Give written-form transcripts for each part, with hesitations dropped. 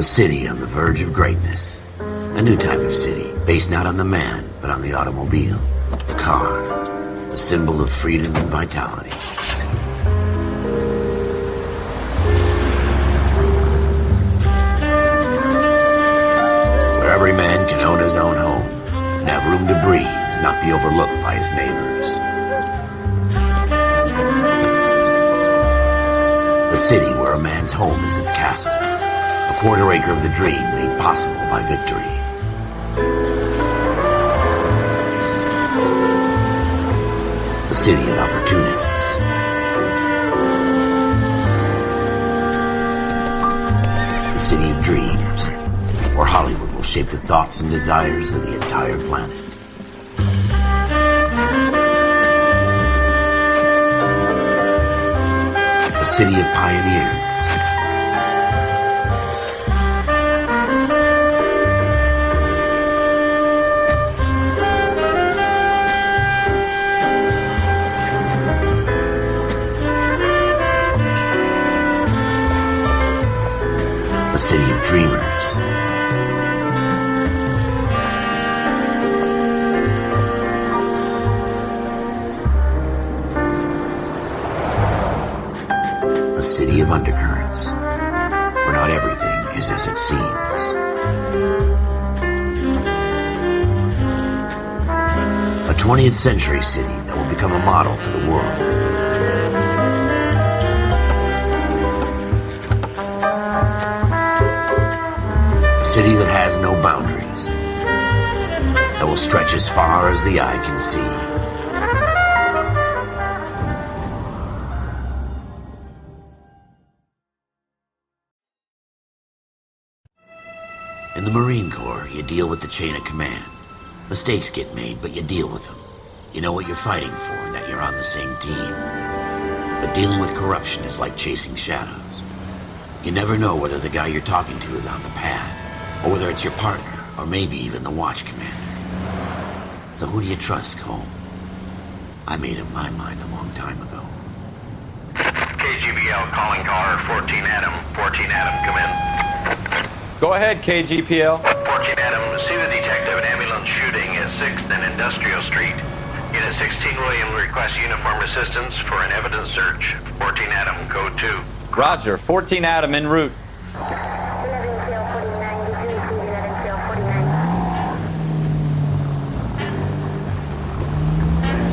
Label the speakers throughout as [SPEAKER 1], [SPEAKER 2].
[SPEAKER 1] A city on the verge of greatness. A new type of city, based not on the man, but on the automobile. The car. The symbol of freedom and vitality. Where every man can own his own home, and have room to breathe, and not be overlooked by his neighbors. A city where a man's home is his castle. A quarter acre of the dream made possible by victory. A city of opportunists. A city of dreams, where Hollywood will shape the thoughts and desires of the entire planet. A city of pioneers. A city of dreamers. A city of undercurrents, where not everything is as it seems. A 20th century city that will become a model for the world. A city that has no boundaries, that will stretch as far as the eye can see. In the Marine Corps, you deal with the chain of command. Mistakes get made, but you deal with them. You know what you're fighting for and that you're on the same team. But dealing with corruption is like chasing shadows. You never know whether the guy you're talking to is on the pad, or whether it's your partner, or maybe even the watch commander. So who do you trust, Cole? I made up my mind a long time ago.
[SPEAKER 2] KGBL calling caller 14 Adam. 14 Adam, come in.
[SPEAKER 3] Go ahead, KGPL.
[SPEAKER 2] 14 Adam, see the detective an ambulance shooting at 6th and Industrial Street. Unit 16 William requests uniform assistance for an evidence search. 14 Adam, code 2.
[SPEAKER 3] Roger, 14 Adam en route.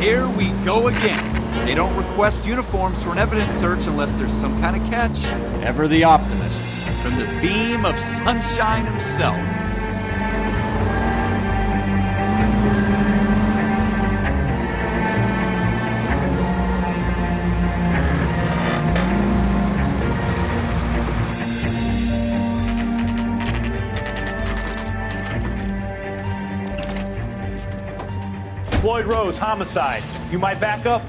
[SPEAKER 4] Here we go again. They don't request uniforms for an evidence search unless there's some kind of catch. Ever the optimist. From the beam of sunshine himself.
[SPEAKER 5] Floyd Rose, homicide. You might back up?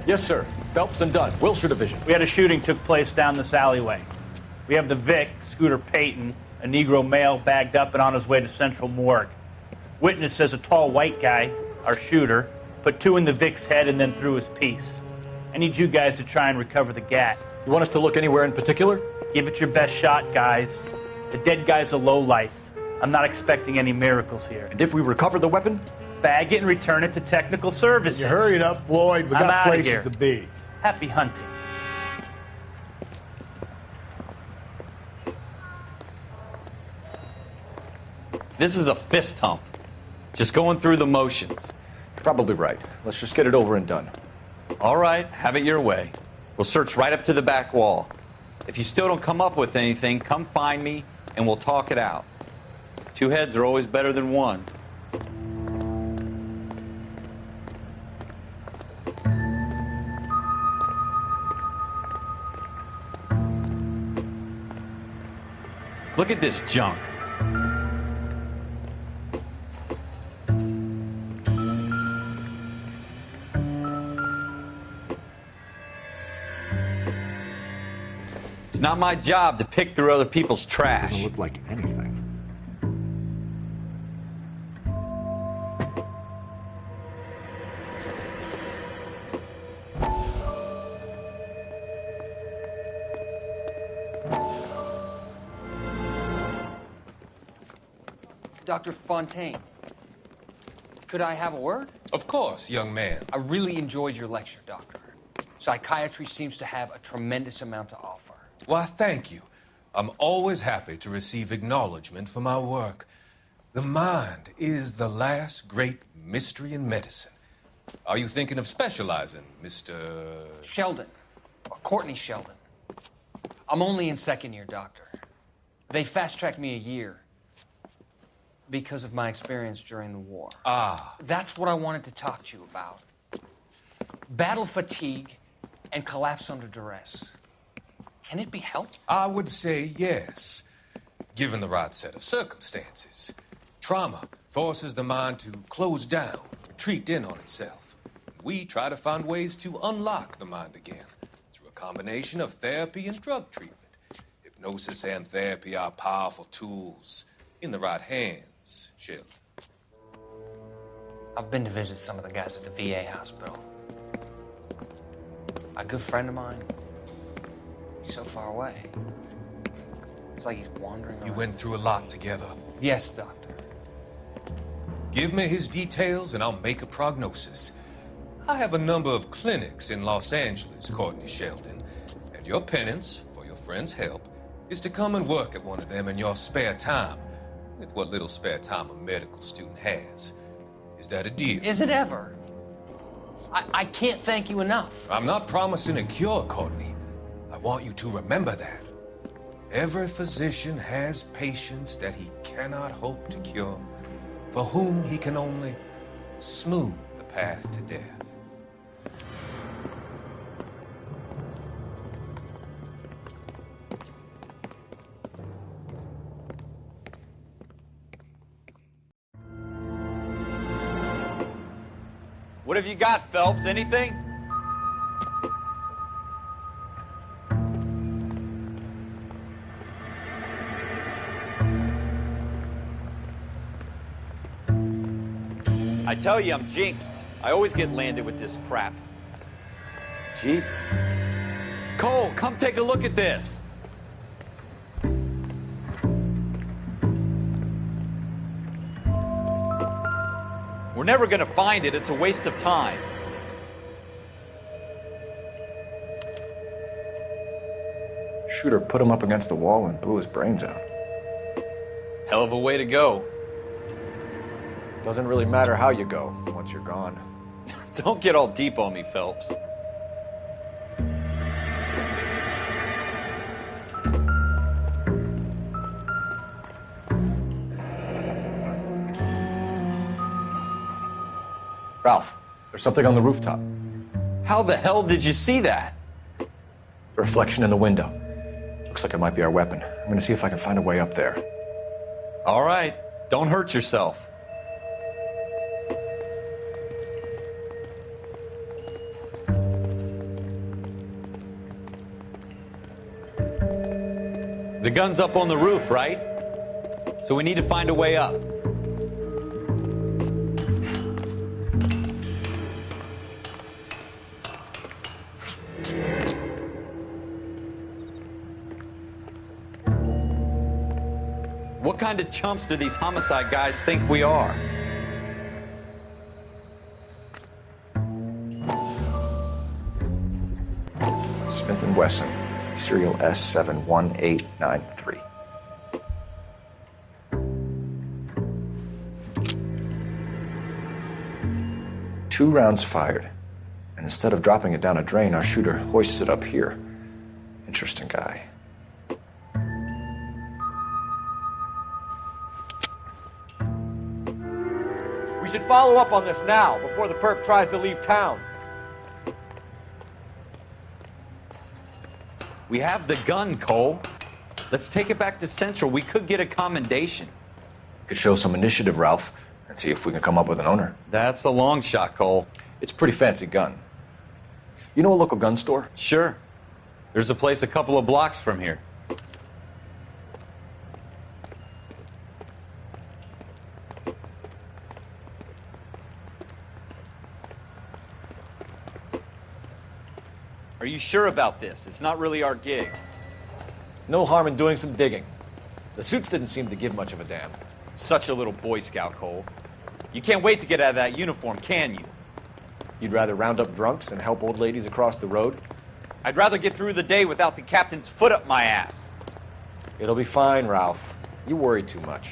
[SPEAKER 6] Yes, sir. Phelps and Dunn, Wilshire Division.
[SPEAKER 5] We had a shooting took place down this alleyway. We have the Vic, Scooter Payton, a Negro male bagged up and on his way to Central Morgue. Witness says a tall white guy, our shooter, put 2 in the Vic's head and then threw his piece. I need you guys to try and recover the gat.
[SPEAKER 6] You want us to look anywhere in particular?
[SPEAKER 5] Give it your best shot, guys. The dead guy's a lowlife. I'm not expecting any miracles here.
[SPEAKER 6] And if we recover the weapon?
[SPEAKER 5] Bag it and return it to technical services.
[SPEAKER 7] You hurry it up, Floyd. We
[SPEAKER 5] I'm
[SPEAKER 7] got
[SPEAKER 5] outta
[SPEAKER 7] places
[SPEAKER 5] here.
[SPEAKER 7] to be.
[SPEAKER 5] Happy hunting.
[SPEAKER 3] This is a fist hump. Just going through the motions.
[SPEAKER 6] Probably right. Let's just get it over and done.
[SPEAKER 3] All right, have it your way. We'll search right up to the back wall. If you still don't come up with anything, come find me and we'll talk it out. 2 heads are always better than 1. Look at this junk. It's not my job to pick through other people's trash.
[SPEAKER 7] Doesn't look like anything.
[SPEAKER 8] Dr. Fontaine, could I have a word?
[SPEAKER 9] Of course, young man.
[SPEAKER 8] I really enjoyed your lecture, Doctor. Psychiatry seems to have a tremendous amount to offer.
[SPEAKER 9] Why, thank you. I'm always happy to receive acknowledgement for my work. The mind is the last great mystery in medicine. Are you thinking of specializing, Mr.
[SPEAKER 8] Sheldon, or Courtney Sheldon. I'm only in second year, Doctor. They fast-tracked me a year because of my experience during the war.
[SPEAKER 9] Ah.
[SPEAKER 8] That's what I wanted to talk to you about. Battle fatigue and collapse under duress. Can it be helped?
[SPEAKER 9] I would say yes, given the right set of circumstances. Trauma forces the mind to close down, retreat in on itself. We try to find ways to unlock the mind again through a combination of therapy and drug treatment. Hypnosis and therapy are powerful tools in the right hands, Sheldon.
[SPEAKER 8] I've been to visit some of the guys at the VA hospital. A good friend of mine, he's so far away. It's like he's wandering
[SPEAKER 9] You
[SPEAKER 8] around.
[SPEAKER 9] went through a lot together.
[SPEAKER 8] Yes, Doctor.
[SPEAKER 9] Give me his details and I'll make a prognosis. I have a number of clinics in Los Angeles, Courtney Sheldon, and your penance, for your friend's help, is to come and work at one of them in your spare time, with what little spare time a medical student has. Is that a deal?
[SPEAKER 8] Is it ever? I can't thank you enough.
[SPEAKER 9] I'm not promising a cure, Courtney. I want you to remember that. Every physician has patients that he cannot hope to cure, for whom he can only smooth the path to death.
[SPEAKER 3] What have you got, Phelps? Anything? I tell you, I'm jinxed. I always get landed with this crap. Jesus. Cole, come take a look at this. We're never gonna find it. It's a waste of time.
[SPEAKER 6] Shooter put him up against the wall and blew his brains out.
[SPEAKER 3] Hell of a way to go.
[SPEAKER 6] Doesn't really matter how you go once you're gone.
[SPEAKER 3] Don't get all deep on me, Phelps.
[SPEAKER 6] Ralph, there's something on the rooftop.
[SPEAKER 3] How the hell did you see that?
[SPEAKER 6] A reflection in the window. Looks like it might be our weapon. I'm gonna see if I can find a way up there.
[SPEAKER 3] All right, don't hurt yourself. The gun's up on the roof, right? So we need to find a way up. What kind of chumps do these homicide guys think we are?
[SPEAKER 6] Smith & Wesson, serial S71893. Two rounds fired, and instead of dropping it down a drain, our shooter hoists it up here. Interesting guy.
[SPEAKER 4] We should follow up on this now, before the perp tries to leave town.
[SPEAKER 3] We have the gun, Cole. Let's take it back to Central. We could get a commendation.
[SPEAKER 6] Could show some initiative, Ralph, and see if we can come up with an owner.
[SPEAKER 3] That's a long shot, Cole.
[SPEAKER 6] It's a pretty fancy gun. You know a local gun store?
[SPEAKER 3] Sure. There's a place a couple of blocks from here. Are you sure about this? It's not really our gig.
[SPEAKER 6] No harm in doing some digging. The suits didn't seem to give much of a damn.
[SPEAKER 3] Such a little Boy Scout, Cole. You can't wait to get out of that uniform, can you?
[SPEAKER 6] You'd rather round up drunks and help old ladies across the road?
[SPEAKER 3] I'd rather get through the day without the captain's foot up my ass.
[SPEAKER 6] It'll be fine, Ralph. You worry too much.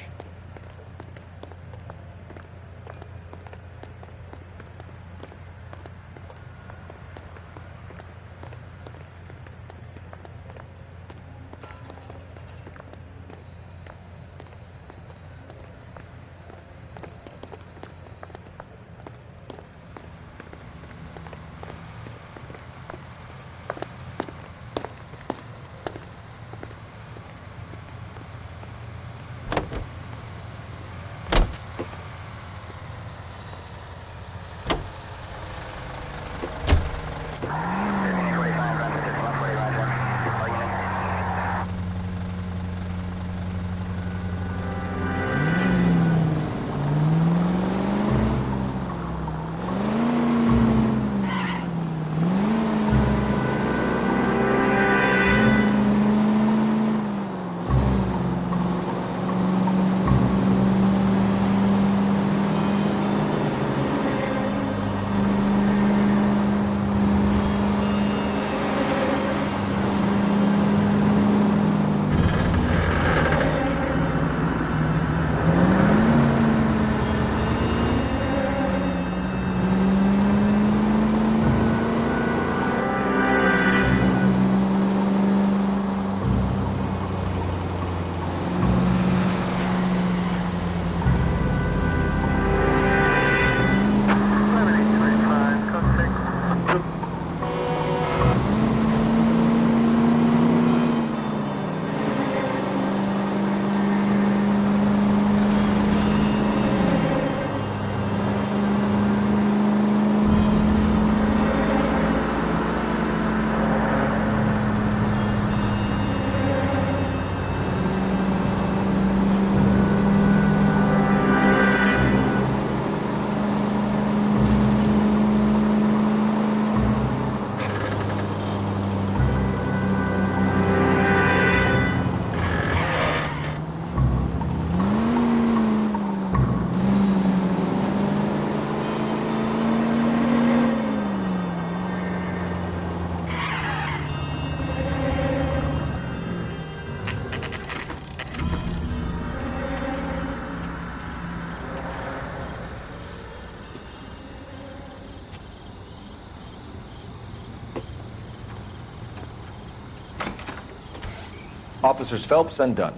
[SPEAKER 6] Officers Phelps and Dunn.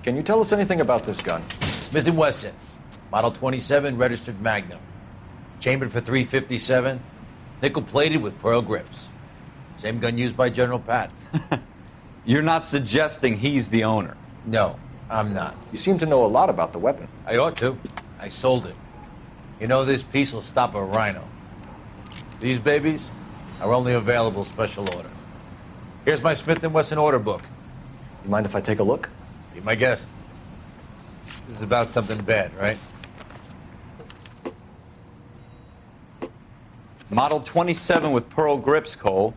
[SPEAKER 6] Can you tell us anything about this gun?
[SPEAKER 1] Smith & Wesson, Model 27, registered Magnum. Chambered for .357, nickel-plated with pearl grips. Same gun used by General Patton.
[SPEAKER 3] You're not suggesting he's the owner?
[SPEAKER 1] No, I'm not.
[SPEAKER 6] You seem to know a lot about the weapon.
[SPEAKER 1] I ought to. I sold it. You know, this piece will stop a rhino. These babies are only available special order. Here's my Smith & Wesson order book.
[SPEAKER 6] You mind if I take a look?
[SPEAKER 1] Be my guest. This is about something bad, right?
[SPEAKER 3] Model 27 with pearl grips, Cole.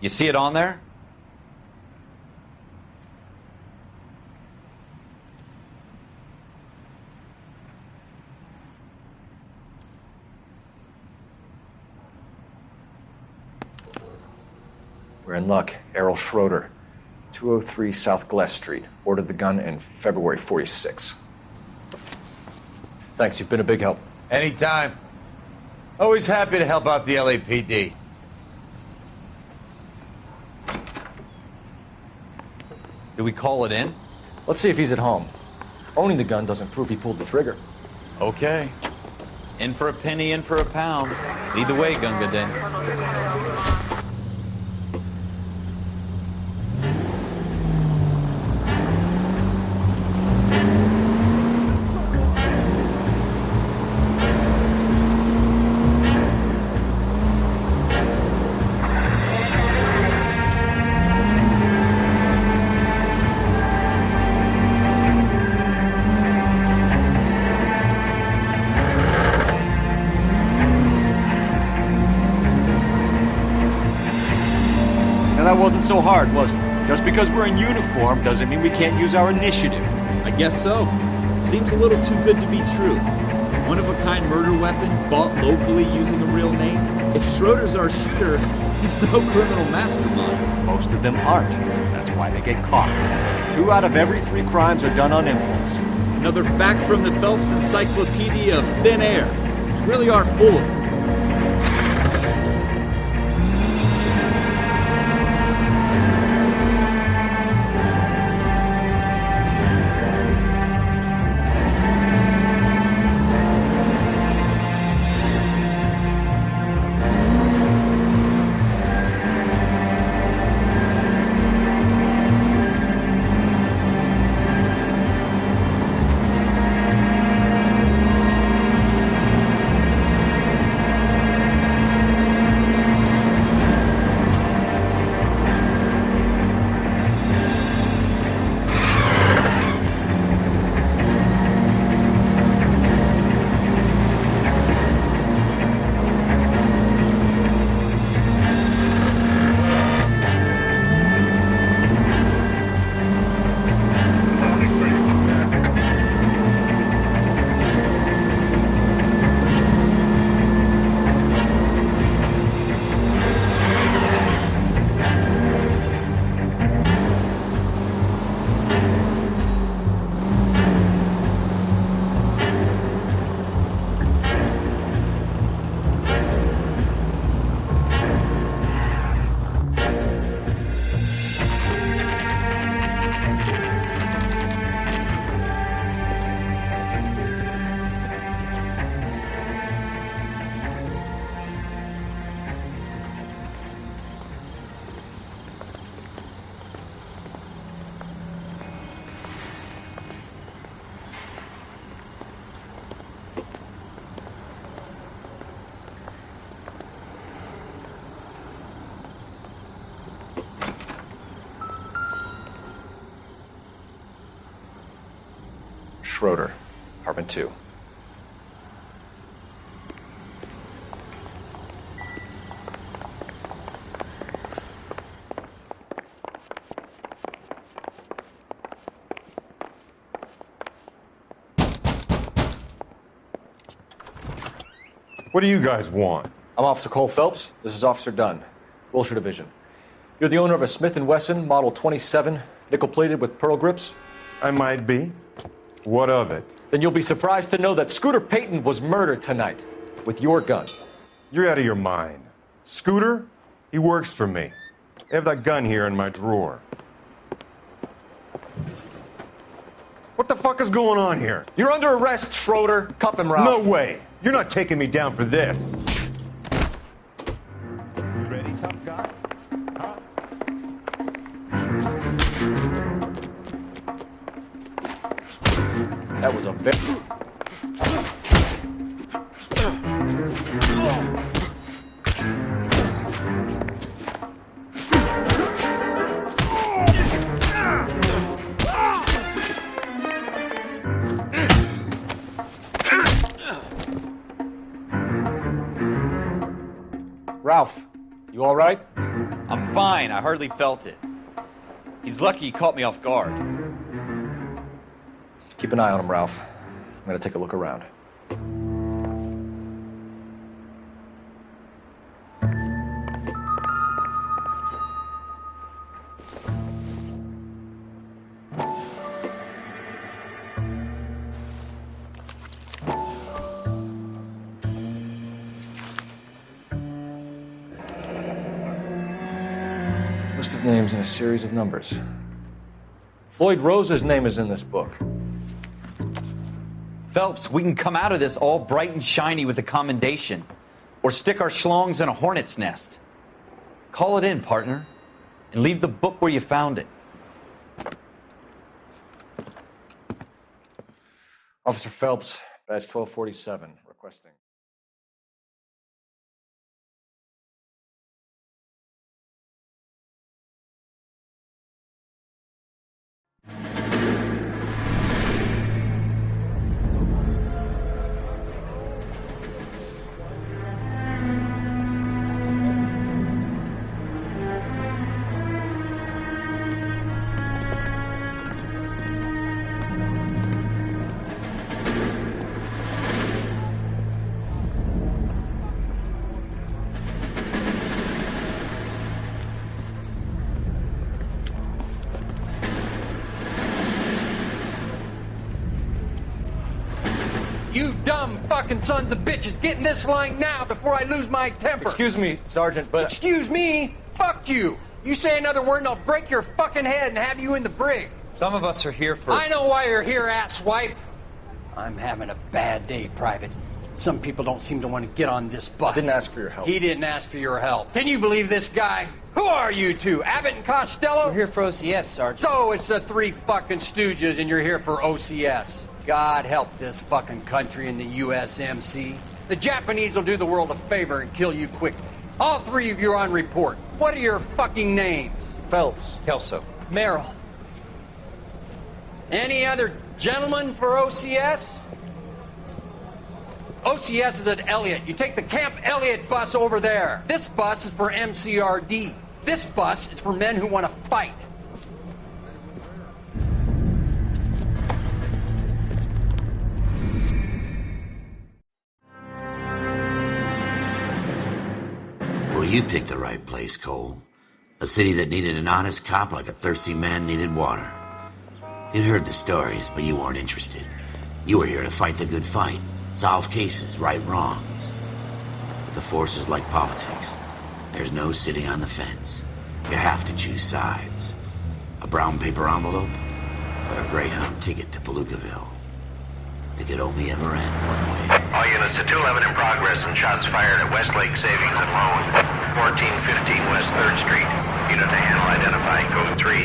[SPEAKER 3] You see it on there?
[SPEAKER 6] We're in luck. Errol Schroeder, 203 South Gless Street. Ordered the gun in February '46. Thanks, you've been a big help.
[SPEAKER 1] Anytime. Always happy to help out the LAPD.
[SPEAKER 3] Do we call it in?
[SPEAKER 6] Let's see if he's at home. Owning the gun doesn't prove he pulled the trigger.
[SPEAKER 3] Okay. In for a penny, in for a pound. Lead the way, Gunga Din.
[SPEAKER 4] That wasn't so hard, was it? Just because we're in uniform doesn't mean we can't use our initiative.
[SPEAKER 7] I guess so.
[SPEAKER 4] Seems a little too good to be true. One-of-a-kind murder weapon bought locally using a real name? If Schroeder's our shooter, he's no criminal mastermind.
[SPEAKER 6] Most of them aren't. That's why they get caught. 2 out of every 3 crimes are done on impulse.
[SPEAKER 4] Another fact from the Phelps Encyclopedia of Thin Air. You really are full of it.
[SPEAKER 6] Schroeder, apartment 2.
[SPEAKER 10] What do you guys want?
[SPEAKER 6] I'm Officer Cole Phelps. This is Officer Dunn, Wilshire Division. You're the owner of a Smith & Wesson Model 27, nickel-plated with pearl grips?
[SPEAKER 10] I might be. What of it?
[SPEAKER 6] Then you'll be surprised to know that Scooter Payton was murdered tonight with your gun.
[SPEAKER 10] You're out of your mind. Scooter? He works for me. I have that gun here in my drawer. What the fuck is going on here?
[SPEAKER 6] You're under arrest, Schroeder. Cuff him, Ralph.
[SPEAKER 10] No way. You're not taking me down for this. You ready, tough guy? Huh?
[SPEAKER 6] That was a very... Ralph, you all right?
[SPEAKER 3] I'm fine. I hardly felt it. He's lucky he caught me off guard.
[SPEAKER 6] Keep an eye on him, Ralph. I'm gonna take a look around. List of names and a series of numbers. Floyd Rose's name is in this book.
[SPEAKER 3] Phelps, we can come out of this all bright and shiny with a commendation, or stick our schlongs in a hornet's nest. Call it in, partner, and leave the book where you found it.
[SPEAKER 6] Officer Phelps, badge 1247, requesting.
[SPEAKER 8] fucking sons of bitches. Get in this line now before I lose my temper.
[SPEAKER 6] Excuse me, Sergeant, but...
[SPEAKER 8] Excuse me? Fuck you. You say another word and I'll break your fucking head and have you in the brig.
[SPEAKER 3] Some of us are here for...
[SPEAKER 8] I know why you're here, asswipe. I'm having a bad day, Private. Some people don't seem to want to get on this bus.
[SPEAKER 6] I didn't ask for your help.
[SPEAKER 8] He didn't ask for your help. Can you believe this guy? Who are you two? Abbott and Costello?
[SPEAKER 11] We're here for OCS, Sergeant.
[SPEAKER 8] So it's the three fucking stooges and you're here for OCS. God help this fucking country and the USMC. The Japanese will do the world a favor and kill you quickly. All three of you are on report. What are your fucking names?
[SPEAKER 6] Phelps.
[SPEAKER 3] Kelso.
[SPEAKER 11] Merrill.
[SPEAKER 8] Any other gentlemen for OCS? OCS is at Elliott. You take the Camp Elliott bus over there. This bus is for MCRD. This bus is for men who want to fight.
[SPEAKER 1] Well, you picked the right place, Cole. A city that needed an honest cop like a thirsty man needed water. You'd heard the stories, but you weren't interested. You were here to fight the good fight, solve cases, right wrongs. But the force is like politics. There's no sitting on the fence. You have to choose sides. A brown paper envelope or a Greyhound ticket to Palookaville. It could only ever end one way.
[SPEAKER 2] All units to 211 in progress and shots fired at Westlake Savings and Loan, 1415 West 3rd Street. Unit to handle identify, code 3.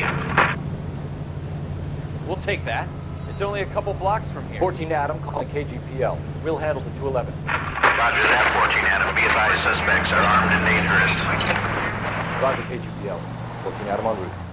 [SPEAKER 3] We'll take that. It's only a couple blocks from here.
[SPEAKER 6] 14 Adam, calling KGPL. We'll handle the 211.
[SPEAKER 2] Roger that, 14 Adam. Be advised, suspects are armed and dangerous.
[SPEAKER 6] Roger KGPL. 14 Adam en route.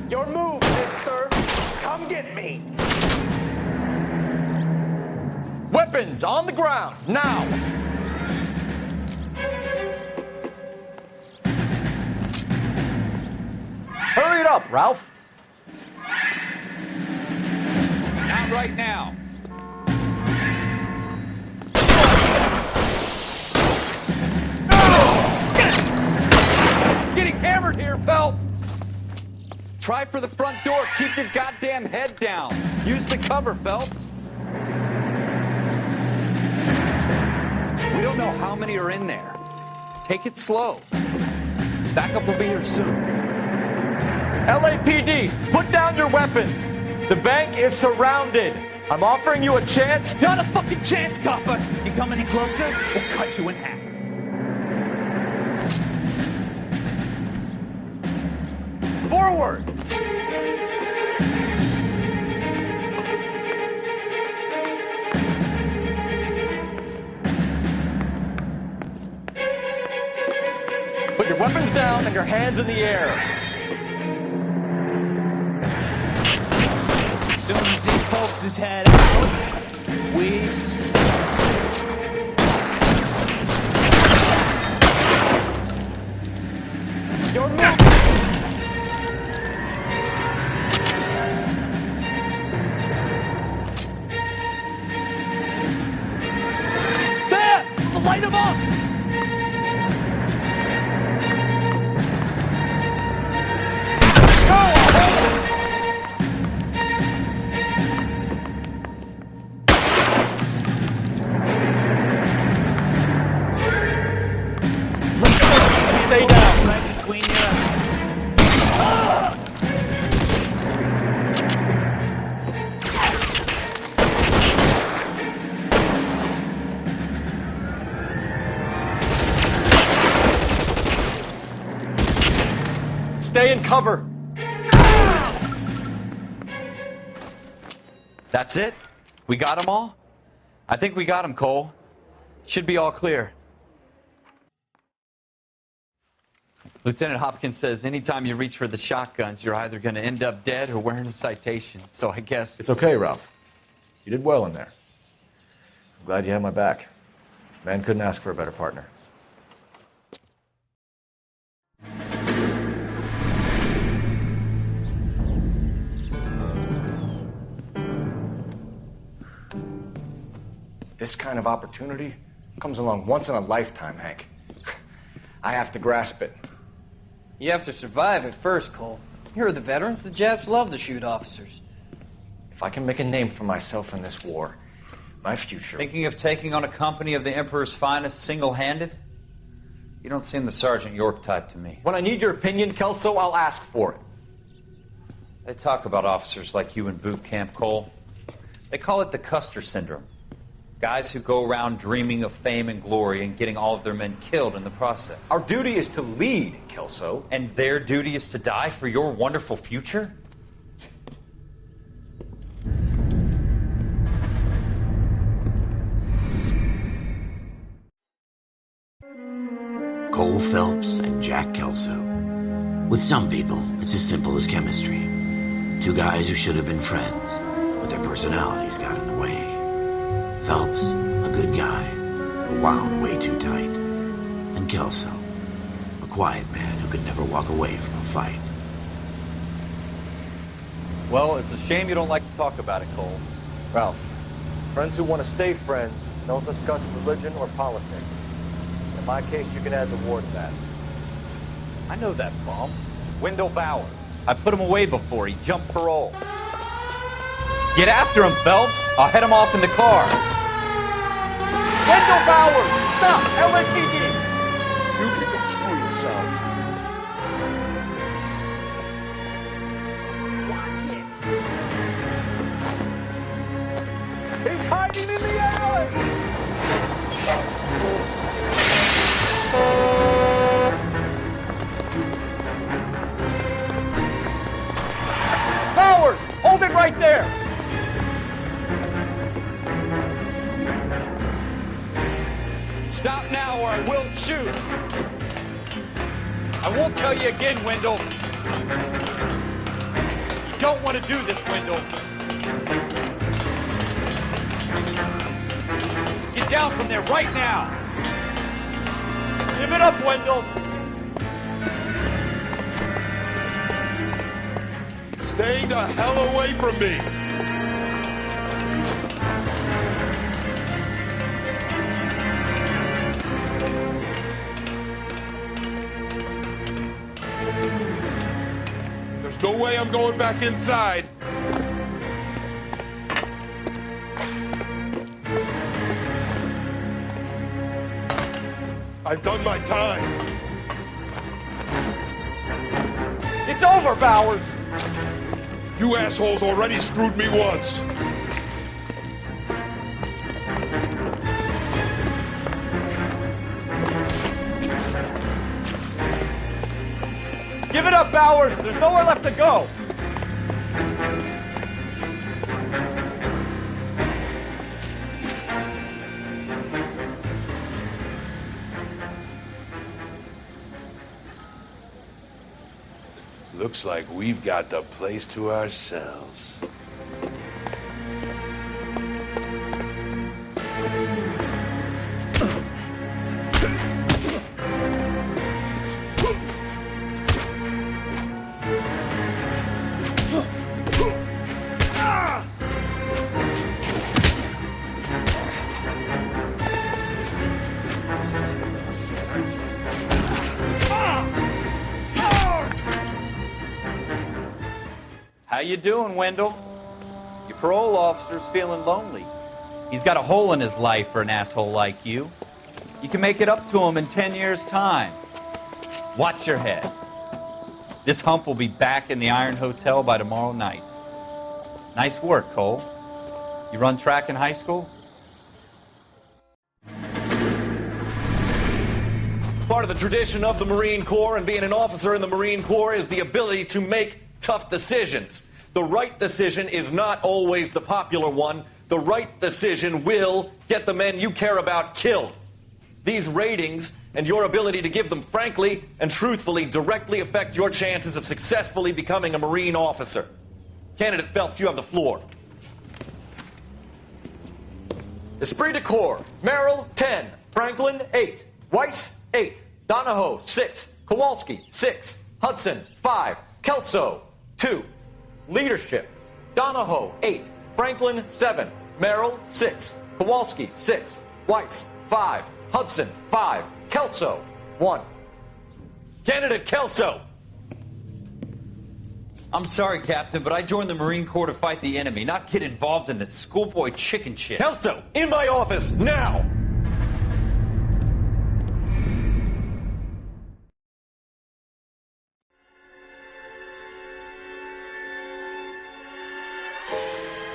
[SPEAKER 12] Your move, mister. Come get me.
[SPEAKER 4] Weapons on the ground, now! Hurry it up, Ralph.
[SPEAKER 3] Not right now. Getting hammered here, Phelps. Try for the front door. Keep your goddamn head down. Use the cover, Phelps. We don't know how many are in there. Take it slow. Backup will be here soon.
[SPEAKER 4] LAPD, put down your weapons. The bank is surrounded. I'm offering you a chance.
[SPEAKER 5] Not a fucking chance, copper. You come any closer, we'll cut you in half.
[SPEAKER 4] Forward! Put your weapons down and your hands in the air.
[SPEAKER 5] As soon as he pokes his head out, we
[SPEAKER 12] Your move.
[SPEAKER 5] there! Light him up!
[SPEAKER 6] Stay in cover.
[SPEAKER 3] That's it? We got them all? I think we got them, Cole. Should be all clear. Lieutenant Hopkins says anytime you reach for the shotguns, you're either going to end up dead or wearing a citation. So I guess...
[SPEAKER 6] It's okay, Ralph. You did well in there. I'm glad you had my back. Man couldn't ask for a better partner. This kind of opportunity comes along once in a lifetime, Hank. I have to grasp it.
[SPEAKER 11] You have to survive it first, Cole. Here are the veterans. The Japs love to shoot officers.
[SPEAKER 6] If I can make a name for myself in this war, my future...
[SPEAKER 13] Thinking of taking on a company of the Emperor's finest single-handed? You don't seem the Sergeant York type to me.
[SPEAKER 6] When I need your opinion, Kelso, I'll ask for it.
[SPEAKER 13] They talk about officers like you in boot camp, Cole. They call it the Custer Syndrome. Guys who go around dreaming of fame and glory and getting all of their men killed in the process.
[SPEAKER 6] Our duty is to lead, Kelso.
[SPEAKER 13] And their duty is to die for your wonderful future?
[SPEAKER 1] Cole Phelps and Jack Kelso. With some people, it's as simple as chemistry. Two guys who should have been friends, but their personalities got in the way. Phelps, a good guy, who wound way too tight. And Kelso, a quiet man who could never walk away from a fight.
[SPEAKER 3] Well, it's a shame you don't like to talk about it, Cole.
[SPEAKER 6] Ralph, friends who want to stay friends don't discuss religion or politics. In my case, you can add the war to that.
[SPEAKER 3] I know that bum. Wendell Bauer. I put him away before. He jumped parole. Get after him, Phelps. I'll head him off in the car.
[SPEAKER 12] Wendell Bauer! Stop! LAPD!
[SPEAKER 7] You people screw yourselves.
[SPEAKER 12] Watch it! He's hiding in the alley! Bowers! Hold it right there!
[SPEAKER 3] Stop now or I will shoot. I won't tell you again, Wendell. You don't want to do this, Wendell. Get down from there right now. Give it up, Wendell.
[SPEAKER 7] Stay the hell away from me. There's no way I'm going back inside. I've done my time.
[SPEAKER 12] It's over, Bowers!
[SPEAKER 7] You assholes already screwed me once.
[SPEAKER 12] Give it up, Bowers! There's nowhere left to go!
[SPEAKER 7] Looks like we've got the place to ourselves.
[SPEAKER 3] How you doing, Wendell? Your parole officer's feeling lonely. He's got a hole in his life for an asshole like you. You can make it up to him in 10 years' time. Watch your head. This hump will be back in the Iron Hotel by tomorrow night. Nice work, Cole. You run track in high school?
[SPEAKER 14] Part of the tradition of the Marine Corps and being an officer in the Marine Corps is the ability to make tough decisions. The right decision is not always the popular one. The right decision will get the men you care about killed. These ratings and your ability to give them frankly and truthfully directly affect your chances of successfully becoming a Marine officer. Candidate Phelps, you have the floor. Esprit de Corps, Merrill, 10. Franklin, 8. Weiss, 8. Donahoe, 6. Kowalski, 6. Hudson, 5. Kelso, 2. Leadership, Donahoe, 8. Franklin, 7. Merrill, 6. Kowalski, 6. Weiss, 5. Hudson, 5. Kelso, 1. Candidate Kelso!
[SPEAKER 13] I'm sorry, Captain, but I joined the Marine Corps to fight the enemy, not get involved in this schoolboy chicken shit.
[SPEAKER 14] Kelso, in my office, now!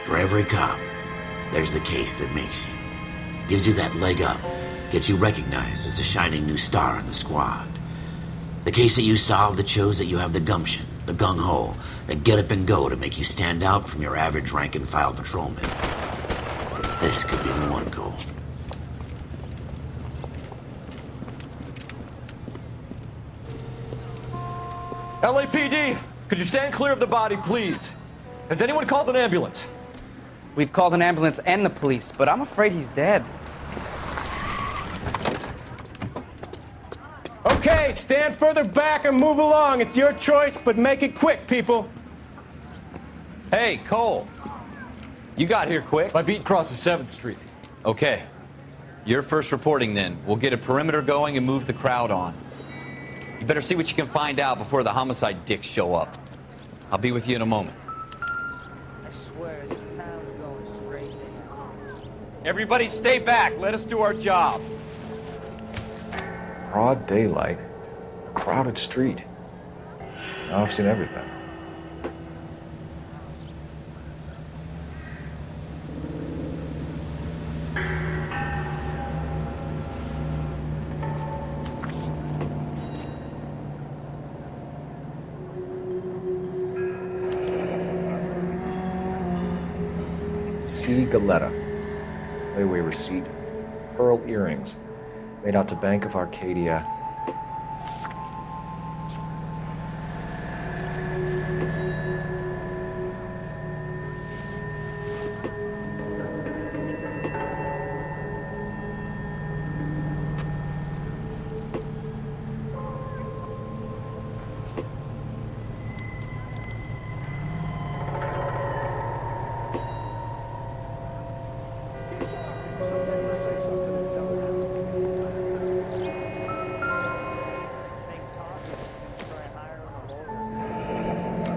[SPEAKER 1] For every cop, there's the case that makes you. Gives you that leg up. Gets you recognized as the shining new star in the squad. The case that you solve that shows that you have the gumption, the gung-ho, the get up and go to make you stand out from your average rank-and-file patrolman. This could be the one, Cole.
[SPEAKER 14] LAPD, could you stand clear of the body, please? Has anyone called an ambulance?
[SPEAKER 15] We've called an ambulance and the police, but I'm afraid he's dead.
[SPEAKER 12] Okay, stand further back and move along. It's your choice, but make it quick, people.
[SPEAKER 3] Hey, Cole. You got here quick.
[SPEAKER 14] My beat crosses 7th Street.
[SPEAKER 3] Okay. You're first reporting then. We'll get a perimeter going and move the crowd on. You better see what you can find out before the homicide dicks show up. I'll be with you in a moment.
[SPEAKER 16] I swear, this town is going straight to hell.
[SPEAKER 3] Everybody stay back. Let us do our job.
[SPEAKER 6] Broad daylight, a crowded street. Now I've seen everything. C. Galetta. Layaway receipt. Pearl earrings. Made out to Bank of Arcadia.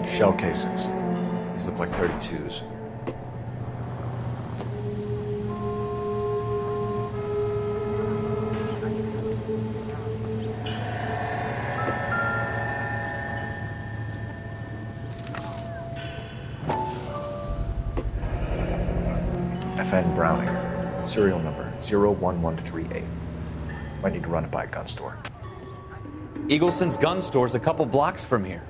[SPEAKER 6] Shell casings. These look like 32s. FN Browning. Serial number 01138. Might need to run it by a gun store.
[SPEAKER 3] Eagleson's gun store's a couple blocks from here.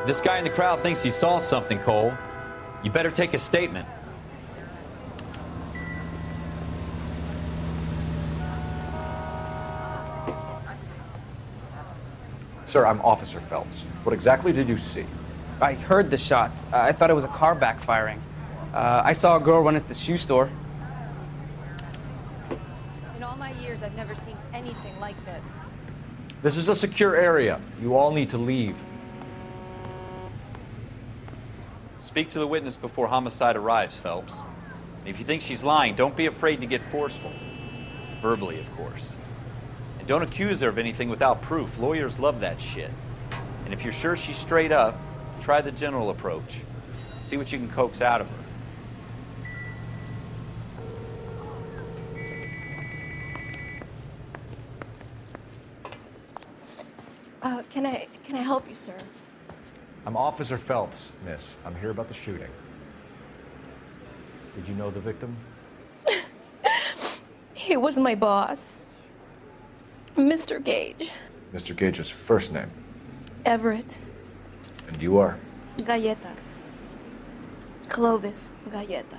[SPEAKER 3] This guy in the crowd thinks he saw something, Cole. You better take a statement.
[SPEAKER 6] Sir, I'm Officer Phelps. What exactly did you see?
[SPEAKER 15] I heard the shots. I thought it was a car backfiring. I saw a girl run at the shoe store.
[SPEAKER 17] In all my years, I've never seen anything like this.
[SPEAKER 14] This is a secure area. You all need to leave.
[SPEAKER 3] Speak to the witness before homicide arrives, Phelps. And if you think she's lying, don't be afraid to get forceful. Verbally, of course. And don't accuse her of anything without proof. Lawyers love that shit. And if you're sure she's straight up, try the general approach. See what you can coax out of her.
[SPEAKER 17] Can I help you, sir?
[SPEAKER 6] I'm Officer Phelps, miss. I'm here about the shooting. Did you know the victim?
[SPEAKER 17] He was my boss. Mr. Gage.
[SPEAKER 6] Mr. Gage's first name.
[SPEAKER 17] Everett.
[SPEAKER 6] And you are?
[SPEAKER 17] Galleta. Clovis Galleta.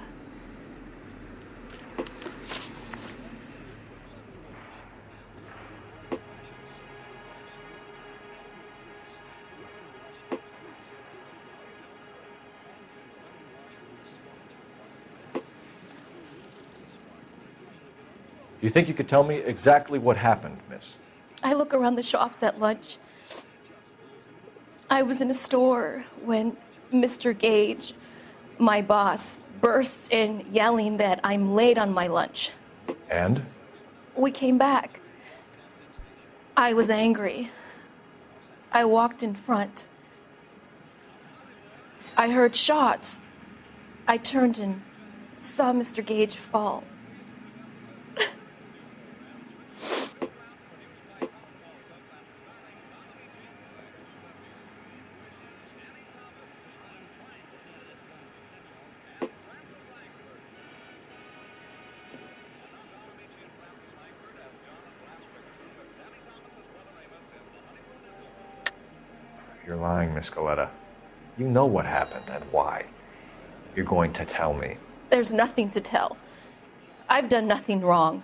[SPEAKER 6] Do you think you could tell me exactly what happened, miss?
[SPEAKER 17] I look around the shops at lunch. I was in a store when Mr. Gage, my boss, bursts in yelling that I'm late on my lunch.
[SPEAKER 6] And?
[SPEAKER 17] We came back. I was angry. I walked in front. I heard shots. I turned and saw Mr. Gage fall.
[SPEAKER 6] You're lying, Miss Galleta. You know what happened and why. You're going to tell me.
[SPEAKER 17] There's nothing to tell. I've done nothing wrong.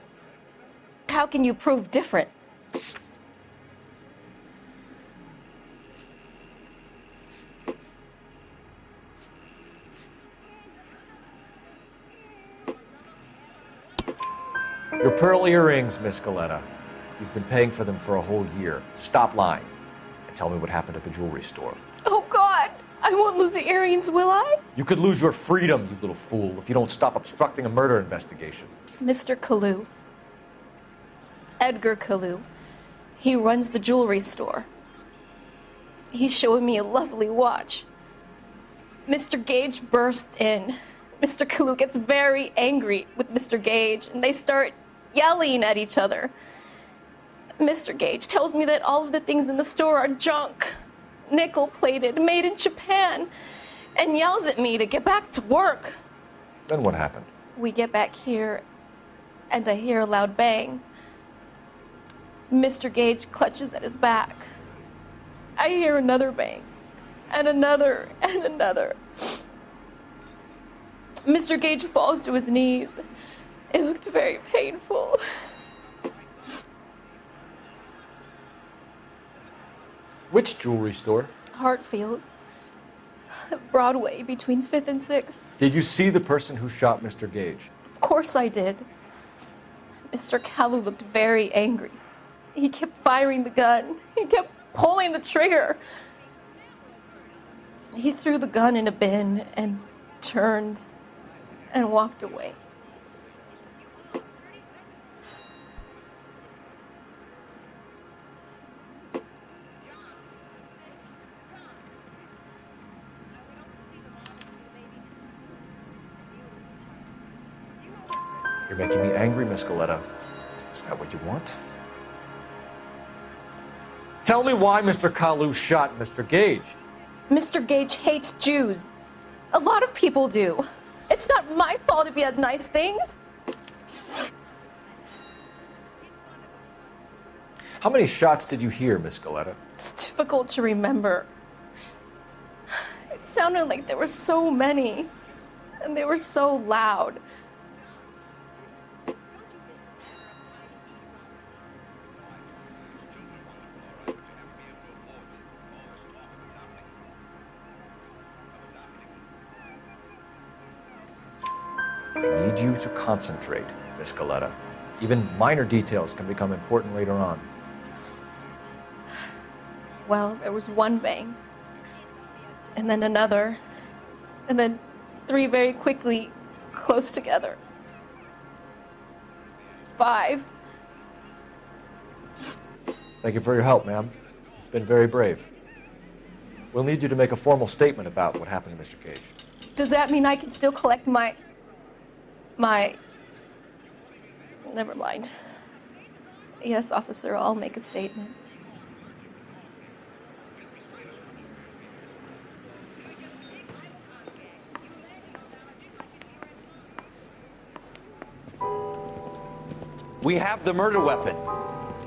[SPEAKER 17] How can you prove different?
[SPEAKER 6] Your pearl earrings, Miss Galleta. You've been paying for them for a whole year. Stop lying and tell me what happened at the jewelry store.
[SPEAKER 17] Oh, God! I won't lose the earrings, will I?
[SPEAKER 6] You could lose your freedom, you little fool, if you don't stop obstructing a murder investigation.
[SPEAKER 17] Mr. Kalu. Edgar Kalu. He runs the jewelry store. He's showing me a lovely watch. Mr. Gage bursts in. Mr. Kalu gets very angry with Mr. Gage, and they start yelling at each other. Mr. Gage tells me that all of the things in the store are junk, nickel-plated, made in Japan, and yells at me to get back to work.
[SPEAKER 6] Then what happened?
[SPEAKER 17] We get back here, and I hear a loud bang. Mr. Gage clutches at his back. I hear another bang, and another, and another. Mr. Gage falls to his knees. It looked very painful.
[SPEAKER 6] Which jewelry store?
[SPEAKER 17] Hartfield's. Broadway, between 5th and 6th.
[SPEAKER 6] Did you see the person who shot Mr. Gage?
[SPEAKER 17] Of course I did. Mr. Kalu looked very angry. He kept firing the gun. He kept pulling the trigger. He threw the gun in a bin and turned and walked away.
[SPEAKER 6] You're making me angry, Miss Galleta. Is that what you want? Tell me why Mr. Kalu shot Mr. Gage.
[SPEAKER 17] Mr. Gage hates Jews. A lot of people do. It's not my fault if he has nice things.
[SPEAKER 6] How many shots did you hear, Miss Galleta?
[SPEAKER 17] It's difficult to remember. It sounded like there were so many, and they were so loud.
[SPEAKER 6] I need you to concentrate, Miss Galleta. Even minor details can become important later on.
[SPEAKER 17] Well, there was one bang, and then another, and then 3 very quickly, close together. 5.
[SPEAKER 6] Thank you for your help, ma'am. You've been very brave. We'll need you to make a formal statement about what happened to Mr. Gage.
[SPEAKER 17] Does that mean I can still collect my... Never mind. Yes, officer, I'll make a statement.
[SPEAKER 3] We have the murder weapon.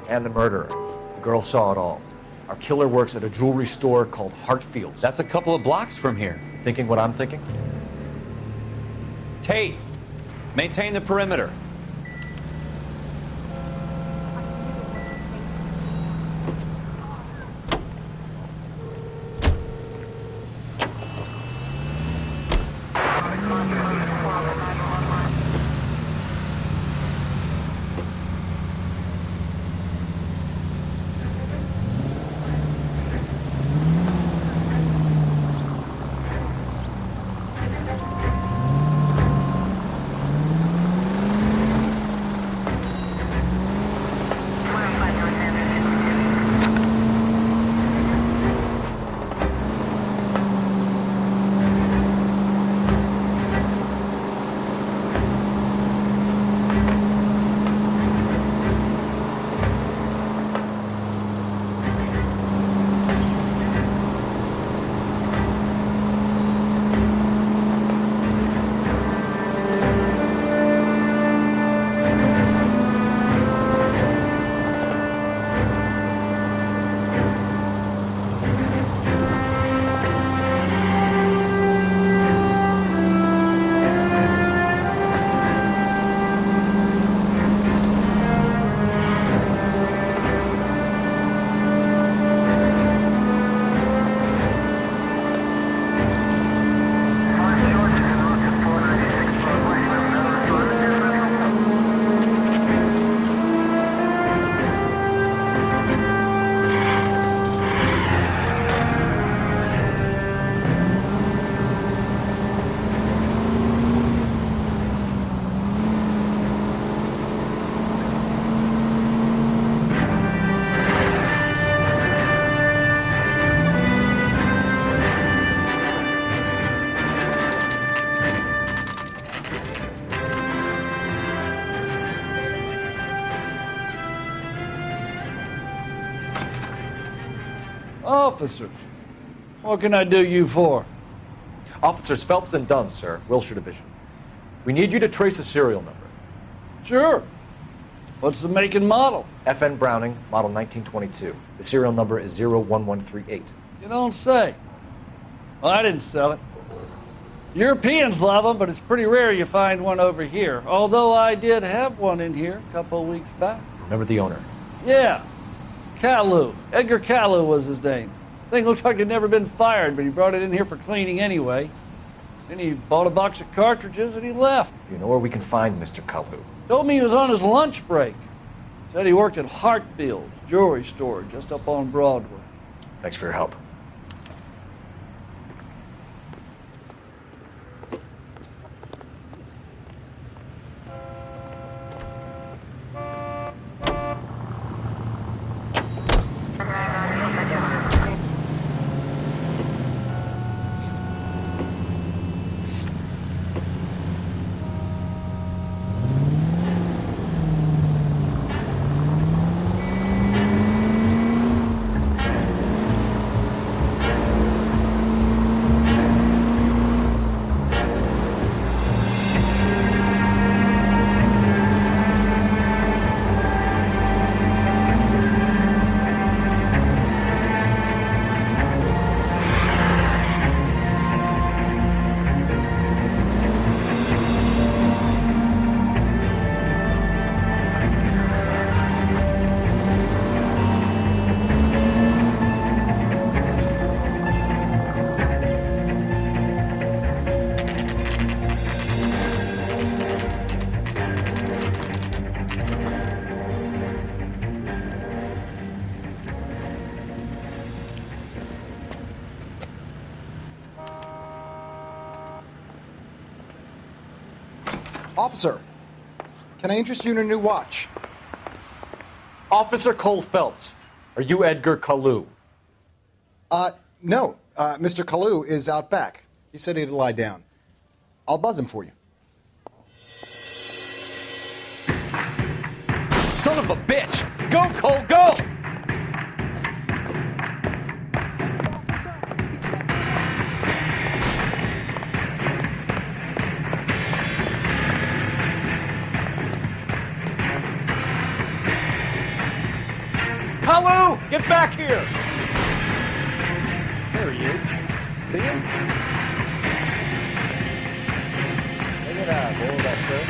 [SPEAKER 6] And the murderer. The girl saw it all. Our killer works at a jewelry store called Hartfield's.
[SPEAKER 3] That's a couple of blocks from here.
[SPEAKER 6] Thinking what I'm thinking?
[SPEAKER 3] Tate, maintain the perimeter.
[SPEAKER 18] Officer, what can I do you for?
[SPEAKER 6] Officers Phelps and Dunn, sir, Wilshire Division. We need you to trace a serial number.
[SPEAKER 18] Sure. What's the make and model?
[SPEAKER 6] FN Browning, model 1922. The serial number is 01138.
[SPEAKER 18] You don't say. Well, I didn't sell it. Europeans love them, but it's pretty rare you find one over here. Although I did have one in here a couple of weeks back.
[SPEAKER 6] Remember the owner?
[SPEAKER 18] Yeah. Kalu. Edgar Kalu was his name. Thing looked like it'd never been fired, but he brought it in here for cleaning anyway. Then he bought a box of cartridges and he left.
[SPEAKER 6] You know where we can find Mr. Kalu?
[SPEAKER 18] Told me he was on his lunch break. Said he worked at Hartfield jewelry store just up on Broadway.
[SPEAKER 6] Thanks for your help.
[SPEAKER 19] Officer, can I interest you in a new watch?
[SPEAKER 6] Officer Cole Phelps, are you Edgar Kalu?
[SPEAKER 19] No. Mr. Kalu is out back. He said he'd lie down. I'll buzz him for you.
[SPEAKER 3] Son of a bitch! Go, Cole, go!
[SPEAKER 4] Get back here! There he is. See him?
[SPEAKER 6] Look at that, boy, that thing.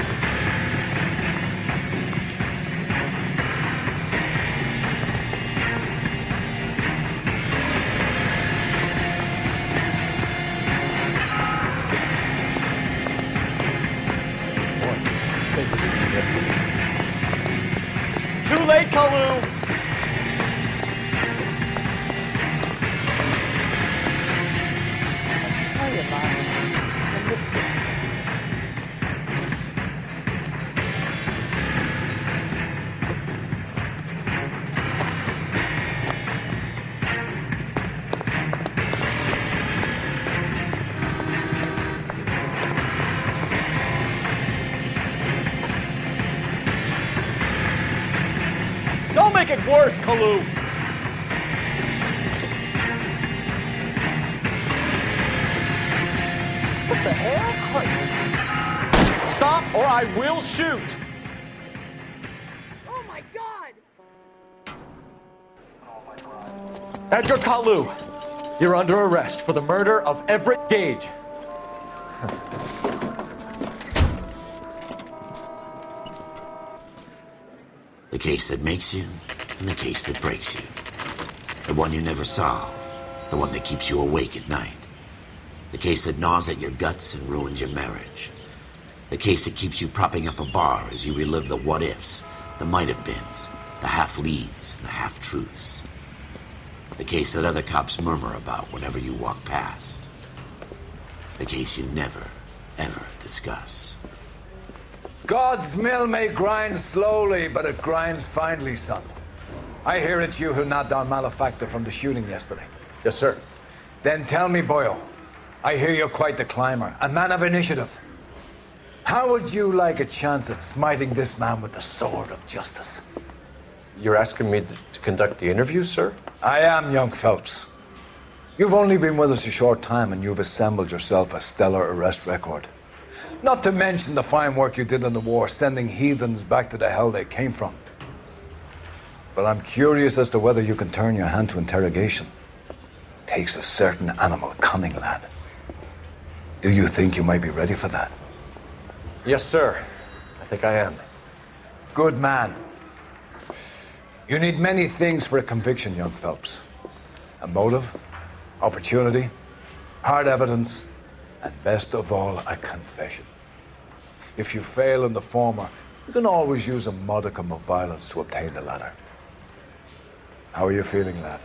[SPEAKER 4] Too late, Kalu! Don't make it worse, Kalu!
[SPEAKER 12] What the hell?
[SPEAKER 14] Stop or I will shoot!
[SPEAKER 12] Oh my god!
[SPEAKER 14] Edgar Kalu, you're under arrest for the murder of Everett Gage.
[SPEAKER 1] The case that makes you, and the case that breaks you. The one you never solve, the one that keeps you awake at night. The case that gnaws at your guts and ruins your marriage. The case that keeps you propping up a bar as you relive the what-ifs, the might-have-beens, the half-leads, and the half-truths. The case that other cops murmur about whenever you walk past. The case you never, ever discuss.
[SPEAKER 20] God's mill may grind slowly, but it grinds finely, son. I hear it's you who knocked down Malefactor from the shooting yesterday.
[SPEAKER 6] Yes, sir.
[SPEAKER 20] Then tell me, Boyle, I hear you're quite the climber, a man of initiative. How would you like a chance at smiting this man with the sword of justice?
[SPEAKER 6] You're asking me to conduct the interview, sir?
[SPEAKER 20] I am, young Phelps. You've only been with us a short time and you've assembled yourself a stellar arrest record. Not to mention the fine work you did in the war, sending heathens back to the hell they came from. But I'm curious as to whether you can turn your hand to interrogation. Takes a certain animal cunning, lad. Do you think you might be ready for that?
[SPEAKER 6] Yes, sir. I think I am.
[SPEAKER 20] Good man. You need many things for a conviction, young Phelps. A motive, opportunity, hard evidence, and best of all, a confession. If you fail in the former, you can always use a modicum of violence to obtain the latter. How are you feeling, lad?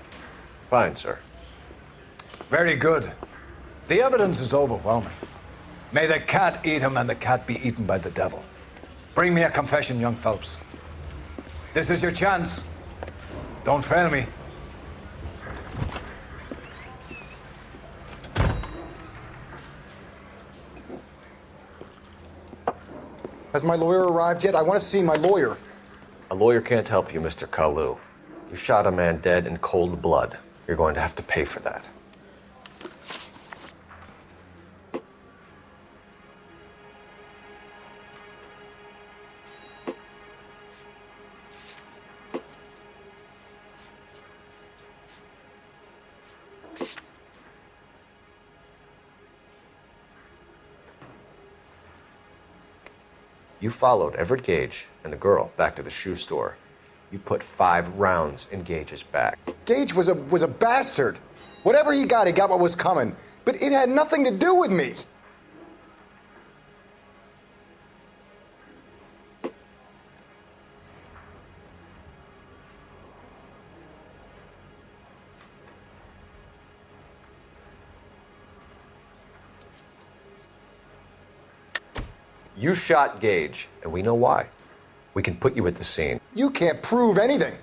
[SPEAKER 6] Fine, sir.
[SPEAKER 20] Very good. The evidence is overwhelming. May the cat eat him and the cat be eaten by the devil. Bring me a confession, young Phelps. This is your chance. Don't fail me.
[SPEAKER 19] Has my lawyer arrived yet? I want to see my lawyer.
[SPEAKER 6] A lawyer can't help you, Mr. Kalu. You shot a man dead in cold blood. You're going to have to pay for that. You followed Everett Gage and the girl back to the shoe store. You put 5 rounds in Gage's back.
[SPEAKER 19] Gage was a bastard. Whatever he got what was coming. But it had nothing to do with me.
[SPEAKER 6] You shot Gage, and we know why. We can put you at the scene.
[SPEAKER 19] You can't prove anything.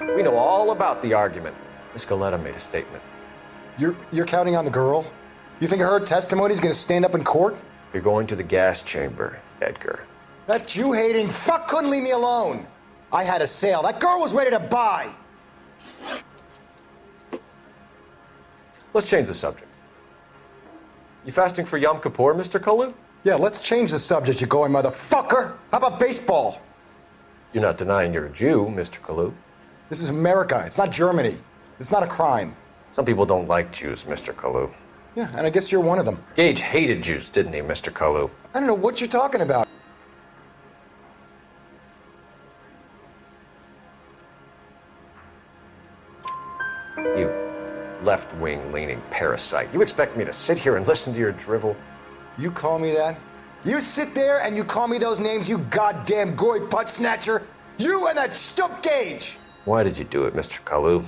[SPEAKER 6] We know all about the argument. Miss Goleta made a statement.
[SPEAKER 19] You're counting on the girl? You think her testimony is going to stand up in court?
[SPEAKER 6] You're going to the gas chamber, Edgar.
[SPEAKER 19] That Jew-hating fuck couldn't leave me alone. I had a sale. That girl was ready to buy.
[SPEAKER 6] Let's change the subject. You fasting for Yom Kippur, Mr. Kalu?
[SPEAKER 19] Yeah, let's change the subject, you going motherfucker. How about baseball?
[SPEAKER 6] You're not denying you're a Jew, Mr. Kalu.
[SPEAKER 19] This is America. It's not Germany. It's not a crime.
[SPEAKER 6] Some people don't like Jews, Mr. Kalu.
[SPEAKER 19] Yeah, and I guess you're one of them.
[SPEAKER 6] Gage hated Jews, didn't he, Mr. Kalu?
[SPEAKER 19] I don't know what you're talking about.
[SPEAKER 6] You left-wing leaning parasite. You expect me to sit here and listen to your drivel?
[SPEAKER 19] You call me that? You sit there and you call me those names, you goddamn goy putt snatcher? You and that stup Gage!
[SPEAKER 6] Why did you do it, Mr. Kalu?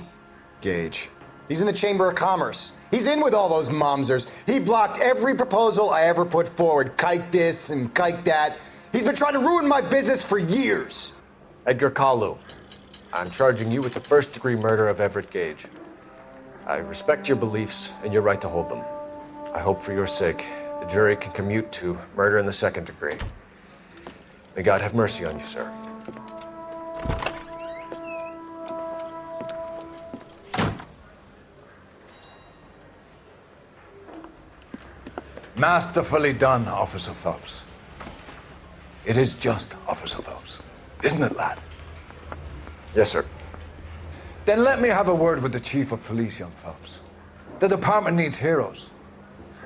[SPEAKER 19] Gage. He's in the Chamber of Commerce. He's in with all those momsers. He blocked every proposal I ever put forward. Kike this and kike that. He's been trying to ruin my business for years.
[SPEAKER 6] Edgar Kalu, I'm charging you with the first-degree murder of Everett Gage. I respect your beliefs and your right to hold them. I hope for your sake the jury can commute to murder in the second degree. May God have mercy on you, sir.
[SPEAKER 20] Masterfully done, Officer Phelps. It is just Officer Phelps, isn't it, lad?
[SPEAKER 6] Yes, sir.
[SPEAKER 20] Then let me have a word with the Chief of Police, young Phelps. The department needs heroes.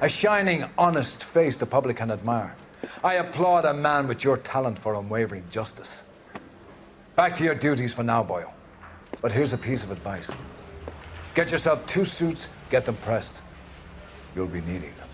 [SPEAKER 20] A shining, honest face the public can admire. I applaud a man with your talent for unwavering justice. Back to your duties for now, boyo. But here's a piece of advice. Get yourself 2 suits, get them pressed. You'll be needing them.